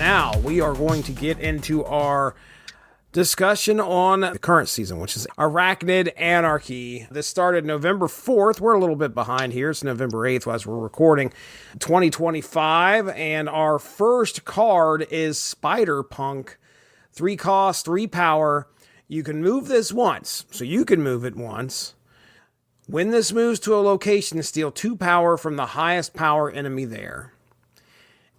now we are going to get into our discussion on the current season, which is Arachnid Anarchy. This started November 4th. We're a little bit behind here. It's November 8th as we're recording 2025. And our first card is Spider Punk. 3 cost, 3 power. You can move this once. So you can move it once. When this moves to a location, steal 2 power from the highest power enemy there.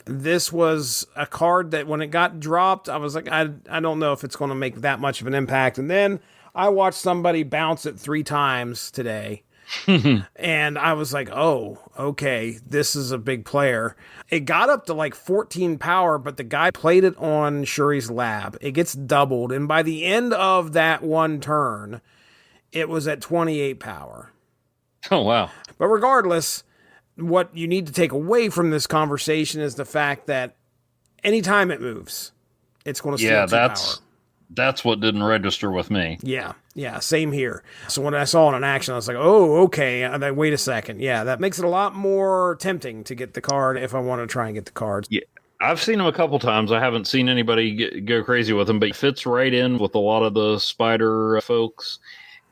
This was a card that when it got dropped, I was like, I don't know if it's going to make that much of an impact. And then I watched somebody bounce it 3 times today. And I was like, oh, okay, this is a big player. It got up to like 14 power, but the guy played it on Shuri's lab. It gets doubled. And by the end of that one turn, it was at 28 power. Oh, wow. But regardless, what you need to take away from this conversation is the fact that anytime it moves, it's going to steal 2 power. That's what didn't register with me. Yeah, same here. So when I saw it in action, I was like, oh, okay, wait a second. Yeah, that makes it a lot more tempting to get the card if I want to try and get the cards. Yeah, I've seen them a couple times. I haven't seen anybody go crazy with them, but it fits right in with a lot of the spider folks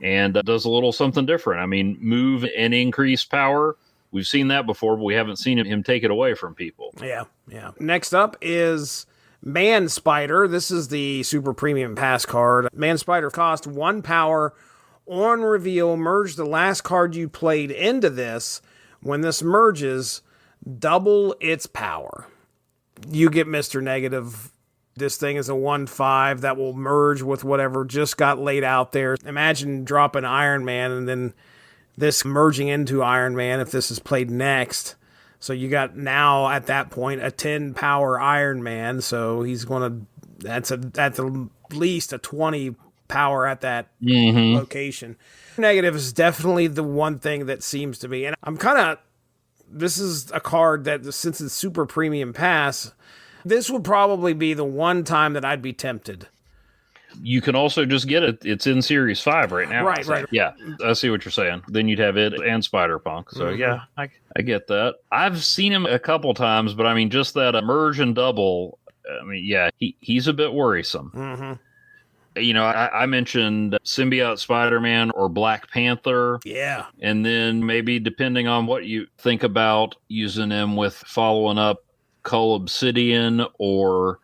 and does a little something different. I mean, move and increase power. We've seen that before, but we haven't seen him take it away from people. Yeah. Next up is Man Spider. This is the super premium pass card. Man Spider cost 1 power. On reveal, merge the last card you played into this. When this merges, double its power. You get Mr. Negative. This thing is a 1/5 that will merge with whatever just got laid out there. Imagine dropping Iron Man and then this merging into Iron Man if this is played next. So you got now at that point a 10 power Iron Man. So he's going to, that's at least a 20 power at that location. Negative is definitely the one thing that seems to be, and I'm kind of, this is a card that since it's super premium pass, this would probably be the one time that I'd be tempted. You can also just get it. It's in Series 5 right now. Right. Yeah, I see what you're saying. Then you'd have it and Spider-Punk. So, yeah, I get that. I've seen him a couple times, but, I mean, just that merge and double, I mean, yeah, he's a bit worrisome. You know, I mentioned Symbiote Spider-Man or Black Panther. Yeah. And then maybe depending on what you think about using him with following up Cull Obsidian or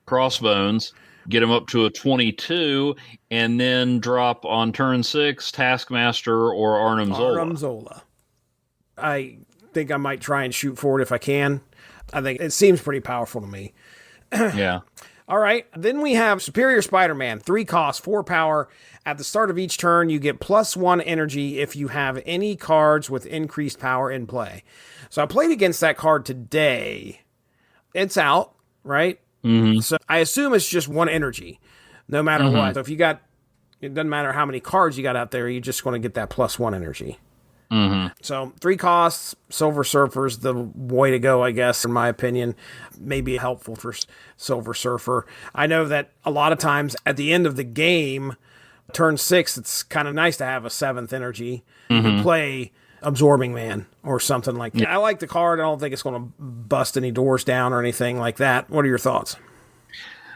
Crossbones, get him up to a 22, and then drop on turn 6 Taskmaster or Arnim Zola. I think I might try and shoot for it if I can. I think it seems pretty powerful to me. Yeah. All right. Then we have Superior Spider-Man. 3 cost, 4 power. At the start of each turn, you get +1 energy if you have any cards with increased power in play. So I played against that card today. It's out, right? So I assume it's just 1 energy, no matter what. So if you got, it doesn't matter how many cards you got out there, you're just going to get that +1 energy. So 3 costs, Silver Surfer's the way to go, I guess, in my opinion. Maybe helpful for Silver Surfer. I know that a lot of times at the end of the game, turn 6, it's kind of nice to have a 7th energy. You can play Absorbing Man or something like that. I like the card. I don't think it's going to bust any doors down or anything like that. What are your thoughts?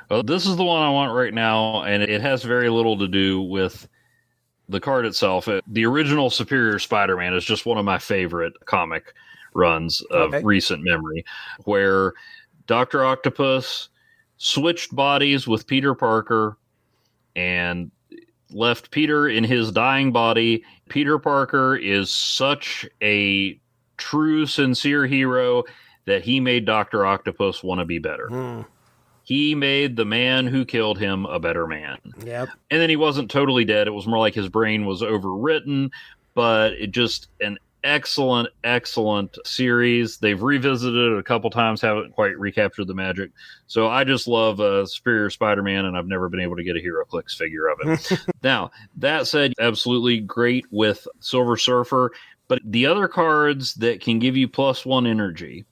Well, this is the one I want right now, and it has very little to do with the card itself. The original Superior Spider-Man is just one of my favorite comic runs of recent memory, where Dr. Octopus switched bodies with Peter Parker and left Peter in his dying body. Peter Parker is such a true, sincere hero that he made Dr. Octopus want to be better. He made the man who killed him a better man. Yep. And then he wasn't totally dead. It was more like his brain was overwritten, but it just an excellent, excellent series. They've revisited it a couple times, haven't quite recaptured the magic. So I just love Superior Spider-Man, and I've never been able to get a HeroClix figure of it. Now, that said, absolutely great with Silver Surfer, but the other cards that can give you +1 energy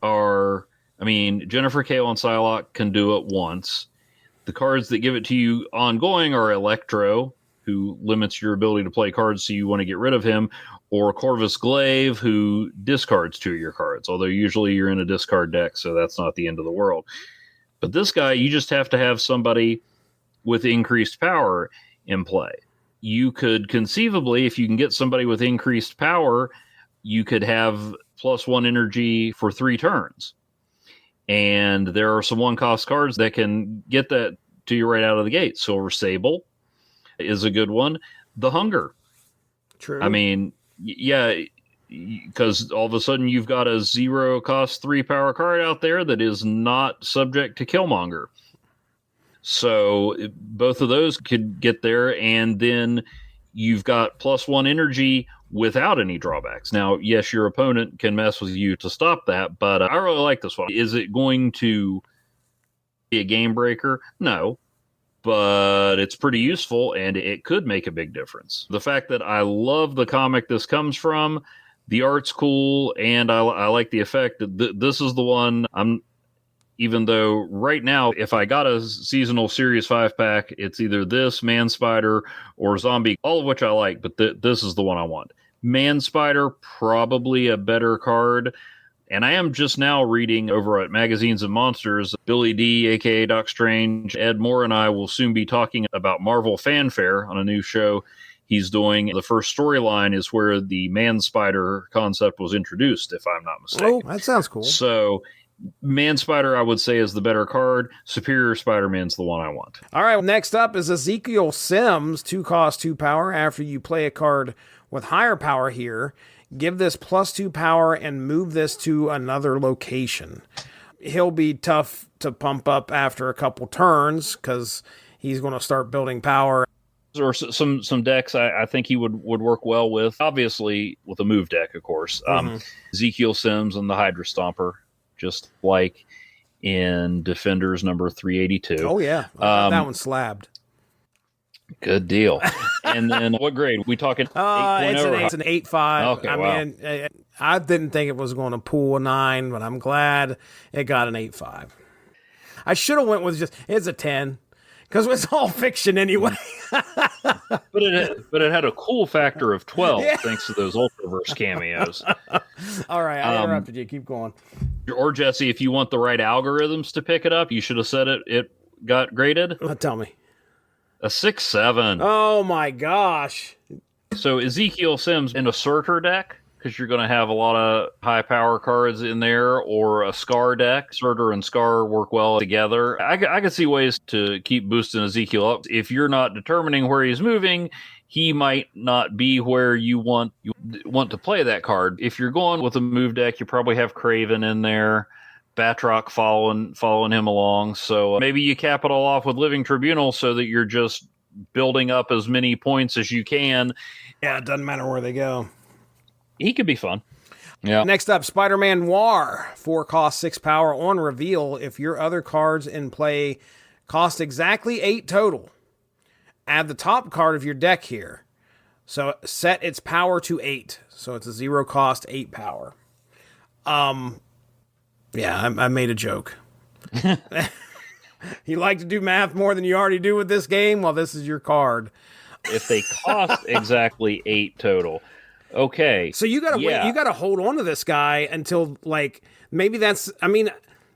are, I mean, Jennifer Kale and Psylocke can do it once. The cards that give it to you ongoing are Electro, who limits your ability to play cards, so you want to get rid of him, or Corvus Glaive, who discards 2 of your cards, although usually you're in a discard deck, so that's not the end of the world. But this guy, you just have to have somebody with increased power in play. You could conceivably, if you can get somebody with increased power, you could have +1 energy for 3 turns. And there are some 1-cost cards that can get that to you right out of the gate. Silver Sable is a good one. The Hunger. True. I mean, yeah, because all of a sudden you've got a 0-cost 3-power card out there that is not subject to Killmonger. So both of those could get there, and then you've got +1 energy without any drawbacks. Now, yes, your opponent can mess with you to stop that, but I really like this one. Is it going to be a game breaker? No, but it's pretty useful, and it could make a big difference. The fact that I love the comic this comes from, the art's cool, and I like the effect. This is the one even though right now, if I got a seasonal Series 5-pack, it's either this, Man Spider, or Zombie, all of which I like, but this is the one I want. Man Spider, probably a better card. And I am just now reading over at Magazines and Monsters, Billy D, a.k.a. Doc Strange, Ed Moore, and I will soon be talking about Marvel Fanfare on a new show he's doing. The first storyline is where the Man Spider concept was introduced, if I'm not mistaken. Oh, that sounds cool. So Man Spider, I would say, is the better card. Superior Spider-Man's the one I want. All right, next up is Ezekiel Sims, 2-cost, 2-power. After you play a card with higher power here, give this +2 power and move this to another location. He'll be tough to pump up after a couple turns because he's going to start building power. Or some decks I think he would work well with. Obviously, with a move deck, of course. Ezekiel Sims and the Hydra Stomper, just like in Defenders number 382. Oh, yeah. That one's slabbed. Good deal. And then what grade? We talking 8.0? It's an 8.5. Okay, I mean, I didn't think it was going to pull a 9, but I'm glad it got an 8.5. I should have went with it's a 10 because it's all fiction anyway. But it had a cool factor of 12 thanks to those Ultraverse cameos. All right, I interrupted you. Keep going. Or Jesse, if you want the right algorithms to pick it up, you should have said it got graded. Tell me. A 6.7. Oh my gosh. So Ezekiel Sims in a Surtur deck, because you're going to have a lot of high power cards in there, or a Scar deck. Surtur and Scar work well together. I can see ways to keep boosting Ezekiel up. If you're not determining where he's moving, he might not be where you want to play that card. If you're going with a move deck, you probably have Kraven in there, Batroc following him along. So maybe you cap it all off with Living Tribunal so that you're just building up as many points as you can. Yeah, it doesn't matter where they go. He could be fun. Yeah. Next up, Spider-Man Noir, 4-cost, 6 power. On reveal, if your other cards in play cost exactly 8 total, add the top card of your deck here. So set its power to 8. So it's a 0-cost, 8 power. Yeah, I made a joke. You like to do math more than you already do with this game? Well, this is your card. If they cost exactly 8 total. Okay. So you gotta wait. You gotta hold on to this guy until maybe that's. I mean,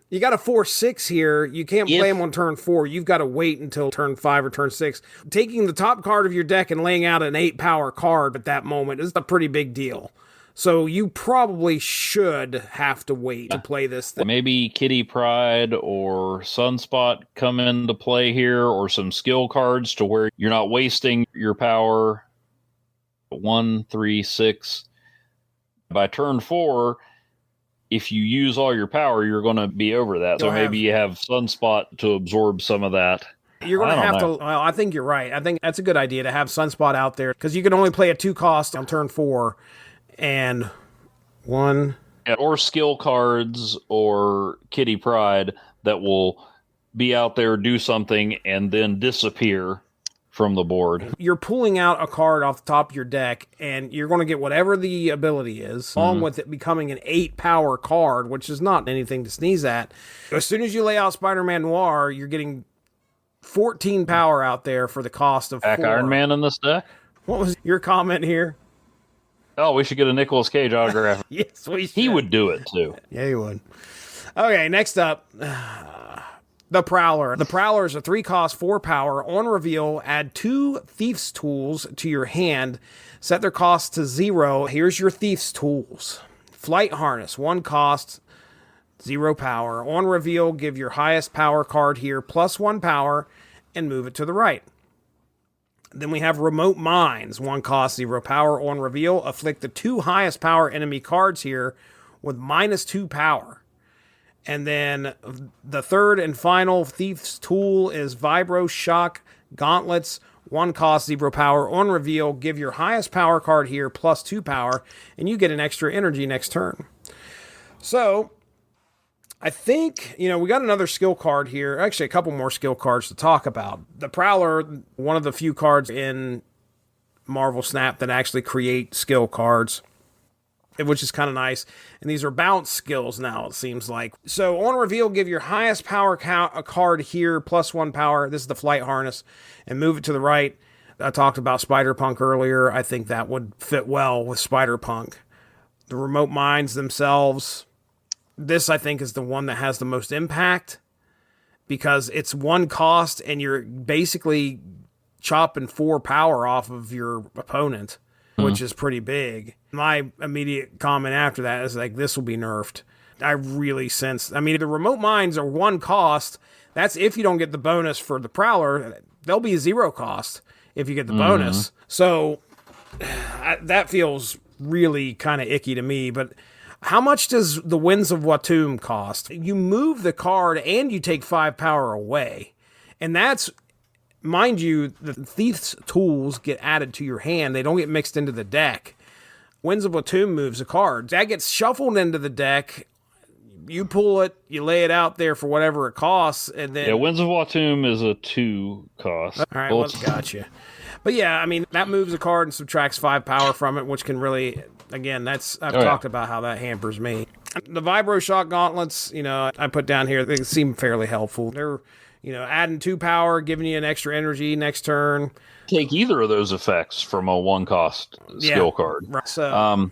you got a 4/6 here. You can't play him on turn 4. You've got to wait until turn 5 or turn 6. Taking the top card of your deck and laying out an 8-power card at that moment is a pretty big deal. So you probably should have to wait to play this thing. Maybe Kitty Pryde or Sunspot come into play here, or some skill cards to where you're not wasting your power. 1, 3, 6. By turn 4, if you use all your power, you're going to be over that. So maybe you have Sunspot to absorb some of that. You're going to have to. Well, I think you're right. I think that's a good idea to have Sunspot out there because you can only play a 2-cost on turn 4. And 1. Or skill cards or Kitty Pryde that will be out there, do something, and then disappear from the board. You're pulling out a card off the top of your deck, and you're going to get whatever the ability is, along with it becoming an 8-power card, which is not anything to sneeze at. As soon as you lay out Spider-Man Noir, you're getting 14 power out there for the cost of 4. Iron Man in this deck? What was your comment here? Oh, we should get a Nicolas Cage autograph. Yes, we should. He would do it, too. Yeah, he would. Okay, next up. The Prowler. The Prowler is a 3-cost, 4 power. On reveal, add 2 Thief's Tools to your hand. Set their cost to 0. Here's your Thief's Tools. Flight Harness, 1 cost, 0 power. On reveal, give your highest power card here plus 1 power and move it to the right. Then we have Remote Mines, 1 cost, 0 power. On reveal, afflict the 2 highest power enemy cards here with -2 power. And then the third and final Thief's Tool is Vibro Shock Gauntlets, 1 cost, 0 power. On reveal, give your highest power card here plus 2 power, and you get an extra energy next turn. So, I think, we got another skill card here. Actually, a couple more skill cards to talk about. The Prowler, one of the few cards in Marvel Snap that actually create skill cards, which is kind of nice. And these are bounce skills now, it seems like. So on reveal, give your highest power card here, plus 1 power. This is the Flight Harness, and move it to the right. I talked about Spider-Punk earlier. I think that would fit well with Spider-Punk. The Remote Mines themselves, this I think is the one that has the most impact, because it's 1 cost and you're basically chopping 4 power off of your opponent, which is pretty big. My immediate comment after that is like, this will be nerfed. I really sense, the Remote Mines are 1 cost. That's if you don't get the bonus for the Prowler. They'll be 0 cost if you get the bonus. So that feels really kind of icky to me. But how much does the Winds of Watum cost? You move the card and you take 5 power away. And that's, mind you, the Thief's Tools get added to your hand. They don't get mixed into the deck. Winds of Watum moves a card. That gets shuffled into the deck. You pull it, you lay it out there for whatever it costs, and then... Yeah, Winds of Watum is a 2 cost. All right, well, gotcha. But yeah, that moves a card and subtracts 5 power from it, which can really... Again, I've talked about how that hampers me. The Vibro Shock Gauntlets, I put down here, they seem fairly helpful. They're, adding 2 power, giving you an extra energy next turn. Take either of those effects from a 1-cost skill card. Right. So,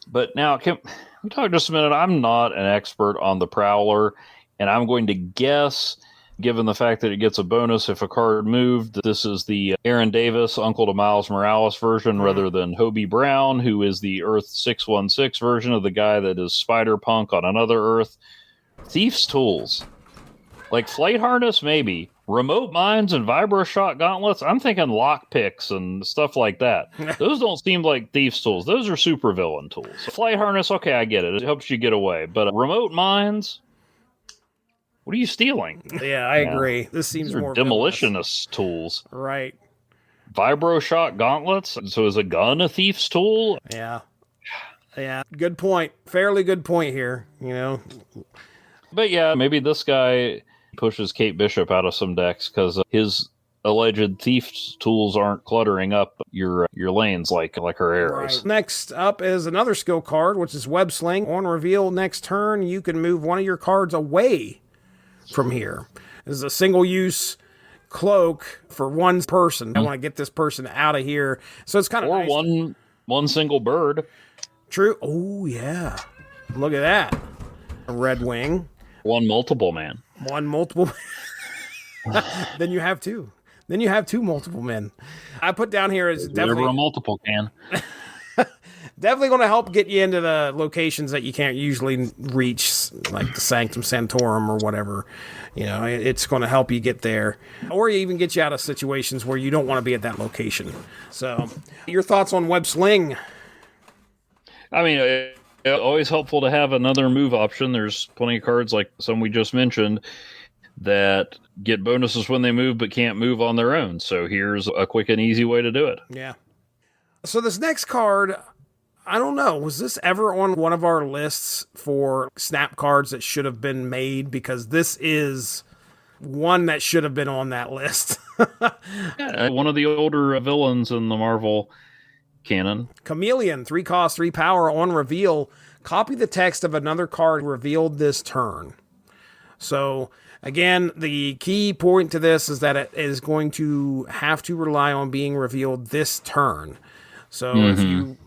but now, can we talk just a minute? I'm not an expert on the Prowler, and I'm going to guess, given the fact that it gets a bonus if a card moved, that this is the Aaron Davis, uncle to Miles Morales version, rather than Hobie Brown, who is the Earth 616 version of the guy that is Spider-Punk on another Earth. Thief's Tools. Like Flight Harness, maybe. Remote Mines and Vibro Shock Gauntlets, I'm thinking lockpicks and stuff like that. Those don't seem like Thief's Tools. Those are supervillain tools. Flight Harness, okay, I get it. It helps you get away. But Remote Mines... What are you stealing? Yeah, I agree. This seems more demolitionist tools. Right. Vibro Shock Gauntlets. So is a gun a thief's tool? Yeah. Yeah. Good point. Fairly good point here, But yeah, maybe this guy pushes Kate Bishop out of some decks because his alleged thief's tools aren't cluttering up your lanes like her arrows. Right. Next up is another skill card, which is Web Sling. On reveal next turn, you can move one of your cards away from here. This is a single-use cloak for one person. I want to get this person out of here. So it's kind of or nice. one single bird. True. Oh, yeah. Look at that. A Red Wing. One multiple man. One multiple. Then you have 2. Then you have 2 multiple men. I put down here is definitely a multiple can. Definitely going to help get you into the locations that you can't usually reach, like the Sanctum Sanctorum or whatever. It's going to help you get there, or even get you out of situations where you don't want to be at that location. So, your thoughts on Web Sling? It's always helpful to have another move option. There's plenty of cards like some we just mentioned that get bonuses when they move but can't move on their own. So here's a quick and easy way to do it. Yeah. So this next card, I don't know, was this ever on one of our lists for snap cards that should have been made? Because this is one that should have been on that list. Yeah, one of the older villains in the Marvel canon. Chameleon, 3 cost, 3 power. On reveal, copy the text of another card revealed this turn. So, again, the key point to this is that it is going to have to rely on being revealed this turn. So if you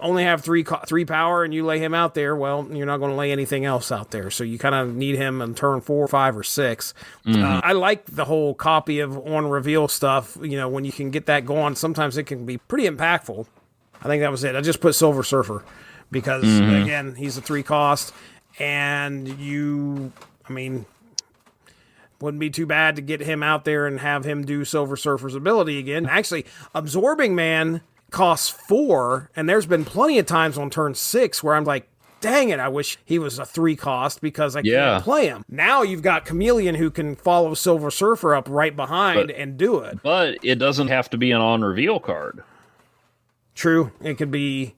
only have three power and you lay him out there, well, you're not going to lay anything else out there. So you kind of need him in turn 4, 5, or 6. I like the whole copy of on reveal stuff. When you can get that going, sometimes it can be pretty impactful. I think that was it. I just put Silver Surfer because, again, he's a 3 cost. And wouldn't be too bad to get him out there and have him do Silver Surfer's ability again. Actually, Absorbing Man costs 4, and there's been plenty of times on turn 6 where I'm like, dang it, I wish he was a 3 cost because I can't play him. Now you've got Chameleon who can follow Silver Surfer up right behind and do it. But it doesn't have to be an on-reveal card. True. It could be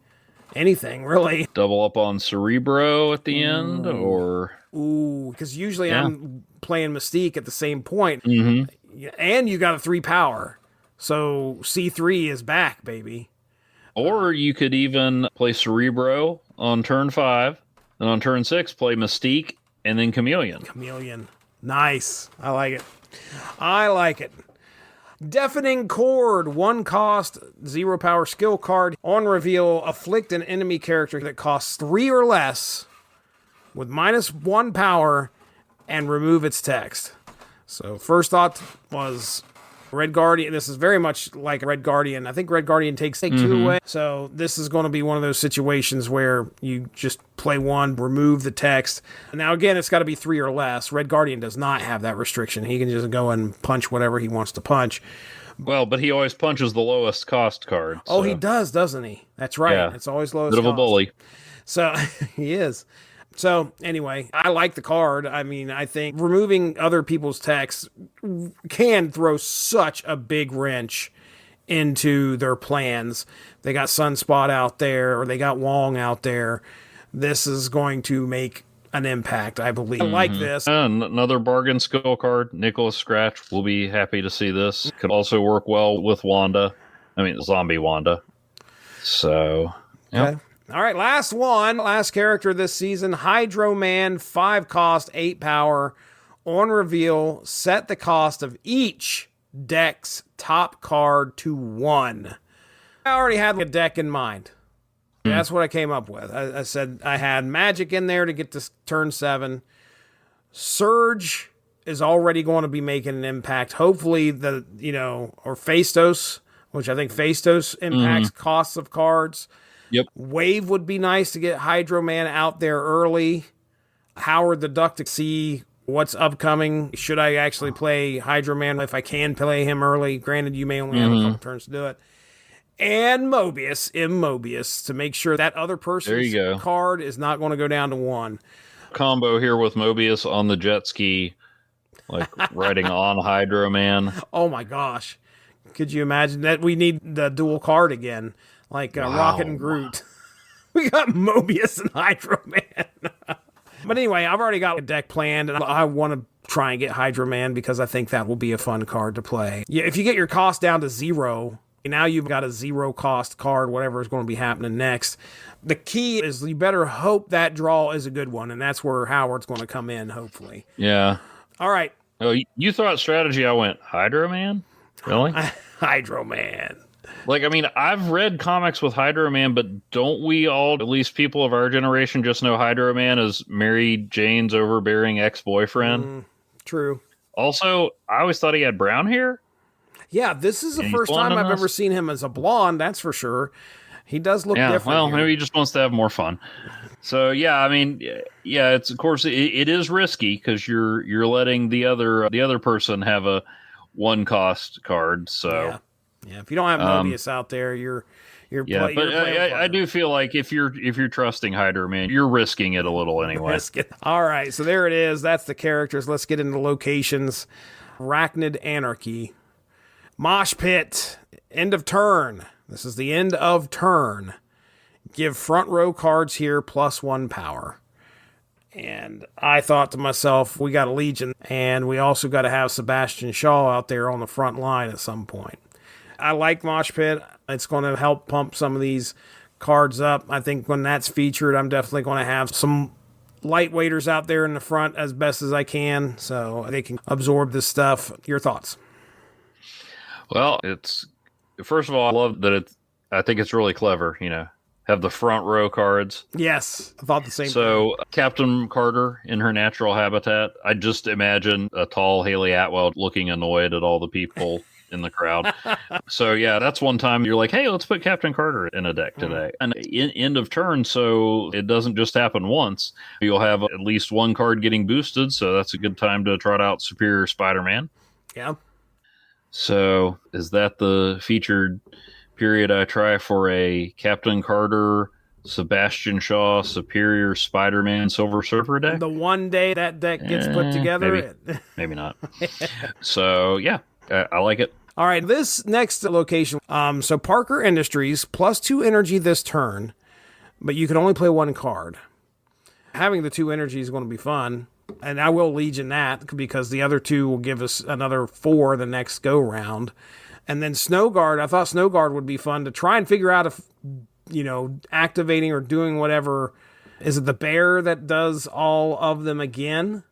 anything, really. Double up on Cerebro at the end, or... Ooh, because usually I'm playing Mystique at the same point. And you got a 3 power. So C3 is back, baby. Or you could even play Cerebro on turn 5, and on turn 6 play Mystique, and then Chameleon. Nice. I like it. Deafening Chord, 1 cost, 0 power skill card. On reveal, afflict an enemy character that costs 3 or less with -1 power and remove its text. So first thought was Red Guardian. This is very much like Red Guardian. I think Red Guardian takes 2 away. So this is going to be one of those situations where you just play 1, remove the text. Now, again, it's got to be 3 or less. Red Guardian does not have that restriction. He can just go and punch whatever he wants to punch. Well, but he always punches the lowest cost card. So. Oh, he does, doesn't he? That's right. Yeah. It's always lowest cost. Bit of a bully. So he is. So, anyway, I like the card. I think removing other people's text can throw such a big wrench into their plans. They got Sunspot out there, or they got Wong out there. This is going to make an impact, I believe. I like this. Another bargain skill card, Nicholas Scratch. We'll be happy to see this. Could also work well with Wanda. Zombie Wanda. So, yeah. Okay. All right, last character this season, Hydro Man, 5 cost, 8 power. On reveal, set the cost of each deck's top card to 1. I already had a deck in mind. That's what I came up with. I said I had Magic in there to get to turn 7. Surge is already going to be making an impact. Hopefully or Phastos, which I think Phastos impacts costs of cards. Yep. Wave would be nice to get Hydro Man out there early. Howard the Duck to see what's upcoming. Should I actually play Hydro Man if I can play him early? Granted, you may only have a couple turns to do it. And Mobius, to make sure that other person's card is not going to go down to 1. Combo here with Mobius on the jet ski, like riding on Hydro Man. Oh my gosh. Could you imagine that? We need the dual card again. Like Rocket and Groot. We got Mobius and Hydro Man. But anyway, I've already got a deck planned, and I want to try and get Hydro Man because I think that will be a fun card to play. Yeah, if you get your cost down to 0, now you've got a 0 cost card, whatever is going to be happening next. The key is you better hope that draw is a good one, and that's where Howard's going to come in, hopefully. Yeah. All right. Oh, you thought strategy, I went, Hydro Man? Really? Hydro Man. I've read comics with Hydro Man, but don't we all, at least people of our generation, just know Hydro Man as Mary Jane's overbearing ex-boyfriend? True. Also, I always thought he had brown hair. Yeah, this is the first time I've ever seen him as a blonde, that's for sure. He does look different. Well, here. Maybe he just wants to have more fun. So, it's, of course, it is risky because you're letting the other person have a 1 cost card, so... Yeah, if you don't have Mobius out there, you're playing. I do feel like if you're trusting Hydro Man, you're risking it a little anyway. All right, so there it is. That's the characters. Let's get into locations. Arachnid Anarchy, Mosh Pit, end of turn. This is the end of turn. Give front row cards here +1 power. And I thought to myself, we got a Legion, and we also got to have Sebastian Shaw out there on the front line at some point. I like Mosh Pit. It's going to help pump some of these cards up. I think when that's featured, I'm definitely going to have some lightweighters out there in the front as best as I can so they can absorb this stuff. Your thoughts? Well, first of all, I love that I think it's really clever, have the front row cards. Yes, I thought the same thing. So Captain Carter in her natural habitat, I just imagine a tall Haley Atwell looking annoyed at all the people in the crowd. So yeah, that's one time you're like, hey, let's put Captain Carter in a deck today. And end of turn, so it doesn't just happen once. You'll have at least one card getting boosted, so that's a good time to trot out Superior Spider-Man. Yeah. So is that the featured period I try for a Captain Carter, Sebastian Shaw, Superior Spider-Man Silver Surfer deck? The one day that deck gets put together? Maybe not. So, yeah, I like it. All right, this next location, so Parker Industries, +2 energy this turn, but you can only play one card. Having the 2 energy is going to be fun, and I will Legion that because the other 2 will give us another 4 the next go-round. And then Snow Guard, I thought Snow Guard would be fun to try and figure out if, activating or doing whatever. Is it the bear that does all of them again?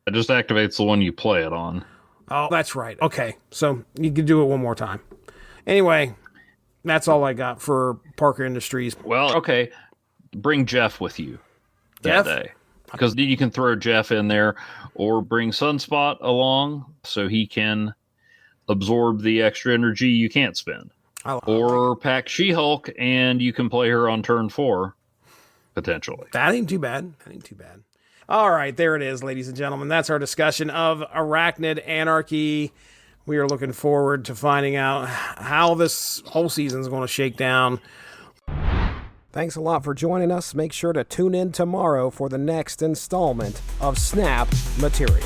It just activates the one you play it on. Oh, that's right. Okay, so you can do it one more time. Anyway, that's all I got for Parker Industries. Well, okay, bring Jeff with you that Jeff? day. Because you can throw Jeff in there or bring Sunspot along so he can absorb the extra energy you can't spend. Or pack She-Hulk and you can play her on turn 4, potentially. That ain't too bad. All right, there it is, ladies and gentlemen. That's our discussion of Arachnid Anarchy. We are looking forward to finding out how this whole season is going to shake down. Thanks a lot for joining us. Make sure to tune in tomorrow for the next installment of Snap Material.